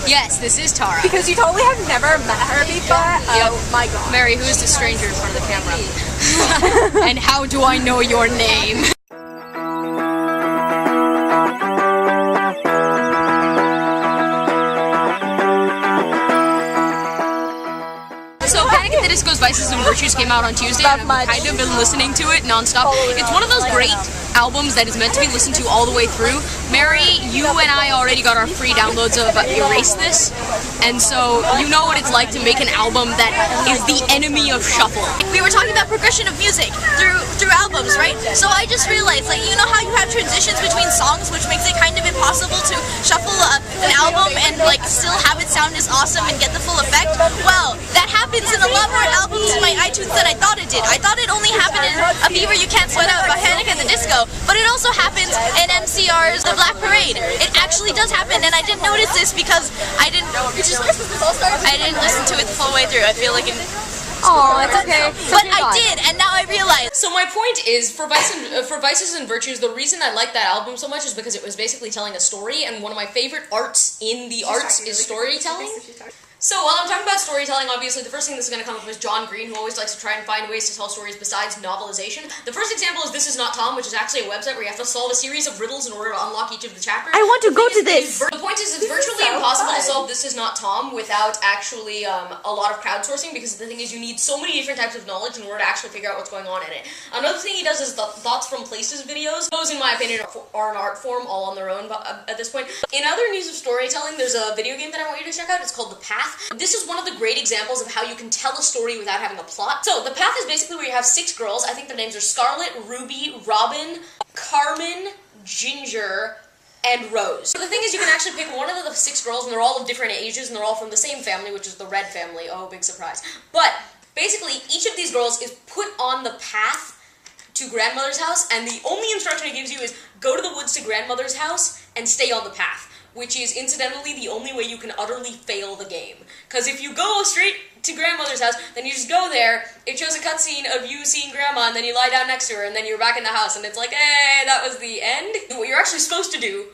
Yes, this is Tara. Because you totally have never met her before. Yep. Oh my god. Mary, who is the stranger in front of the camera? And how do I know your name? So Panic at the Disco's Vices and Virtues came out on Tuesday, and I've kind of been listening to it nonstop. It's one of those great albums that is meant to be listened to all the way through. Mary, you and I already got our free downloads of Erase This, and so you know what it's like to make an album that is the enemy of shuffle. We were talking about progression of music through albums, right? So I just realized, like, you know how you have transitions between songs, which makes it kind of impossible to shuffle an album and like still have it sound as awesome and get the full effect? Well, that happens in a lot more albums in my iTunes than I thought it did. I thought it only happened in A Fever You Can't Sweat Out by Panic at the Disco, but it also happens in MCR's The Black Parade. It actually does happen, and I didn't notice this because I didn't listen to it the full way through. I feel like Oh, it's okay. But I did, and now I realize. So my point is, for Vices and Virtues, the reason I like that album so much is because it was basically telling a story, and one of my favorite arts in the arts is storytelling. So while I'm talking about storytelling, obviously the first thing that's going to come up is John Green, who always likes to try and find ways to tell stories besides novelization. The first example is This Is Not Tom, which is actually a website where you have to solve a series of riddles in order to unlock each of the chapters. I want to go to this! The point is, it's virtually impossible to solve This Is Not Tom without actually a lot of crowdsourcing, because the thing is, you need so many different types of knowledge in order to actually figure out what's going on in it. Another thing he does is the Thoughts from Places videos. Those, in my opinion, are an art form all on their own at this point. In other news of storytelling, there's a video game that I want you to check out. It's called The Path. This is one of the great examples of how you can tell a story without having a plot. So, The Path is basically where you have 6 girls. I think their names are Scarlet, Ruby, Robin, Carmen, Ginger, and Rose. So the thing is, you can actually pick one of the 6 girls, and they're all of different ages, and they're all from the same family, which is the Red family. Oh, big surprise. But, basically, each of these girls is put on the path to grandmother's house, and the only instruction it gives you is go to the woods to grandmother's house and stay on the path, which is, incidentally, the only way you can utterly fail the game. Because if you go straight to grandmother's house, then you just go there, it shows a cutscene of you seeing grandma, and then you lie down next to her, and then you're back in the house, and it's like, hey, that was the end. What you're actually supposed to do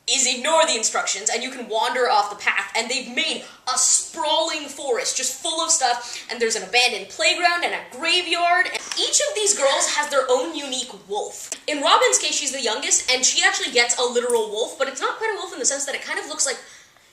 is ignore the instructions, and you can wander off the path, and they've made a sprawling forest just full of stuff, and there's an abandoned playground and a graveyard, and each of these girls has their own unique wolf. In Robin's case, she's the youngest, and she actually gets a literal wolf, but it's not quite a wolf in the sense that it kind of looks like,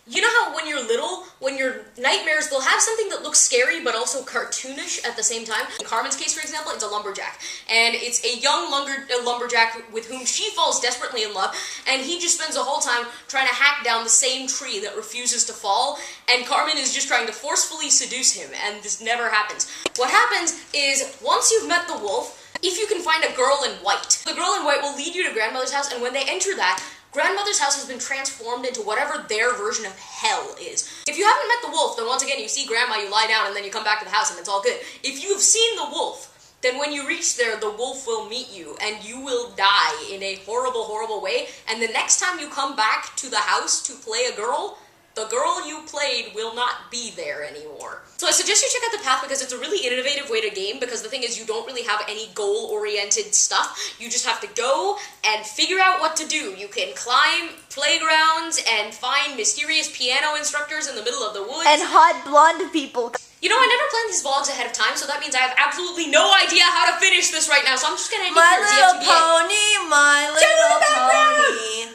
you know how when you're little, when your nightmares, they'll have something that looks scary but also cartoonish at the same time? In Carmen's case, for example, it's a lumberjack. And it's a young lumberjack with whom she falls desperately in love, and he just spends the whole time trying to hack down the same tree that refuses to fall, and Carmen is just trying to forcefully seduce him, and this never happens. What happens is, once you've met the wolf, if you can find a girl in white, the girl in white will lead you to grandmother's house, and when they enter that, grandmother's house has been transformed into whatever their version of hell is. If you haven't met the wolf, then once again, you see grandma, you lie down, and then you come back to the house, and it's all good. If you have seen the wolf, then when you reach there, the wolf will meet you, and you will die in a horrible, horrible way, and the next time you come back to the house to play a girl, the girl you played will not be there anymore. So I suggest you check out The Path because it's a really innovative way to game, because the thing is, you don't really have any goal-oriented stuff. You just have to go and figure out what to do. You can climb playgrounds and find mysterious piano instructors in the middle of the woods. And hot blonde people. You know, I never planned these vlogs ahead of time, so that means I have absolutely no idea how to finish this right now, so I'm just gonna end it here. My Little Pony, My Little Pony.